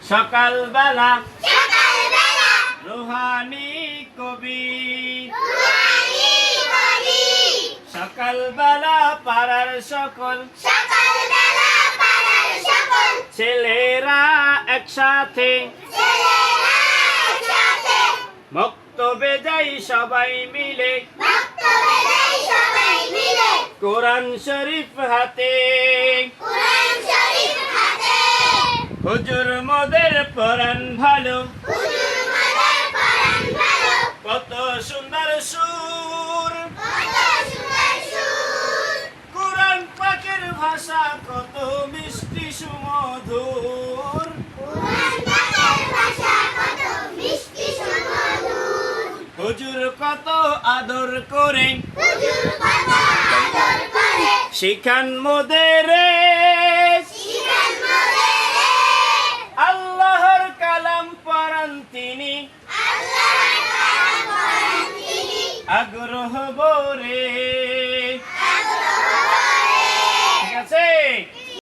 সকালবেলা রুহানি কবি সকালবেলা পাড়ার সকল ছেলেরা একসাথে মক্তবে যাই সবাই মিলে কোরআন শরীফ হাতে হুজুর মোদের পরাণ ভালো কত সুন্দর সুর কোরআন পাকের ভাষা কত মিষ্টি সুমধুর হুজুর কত আদর করে শিখান মোদের আল্লাহর কালাম পড়ান তিনি আগ্রহ ভরে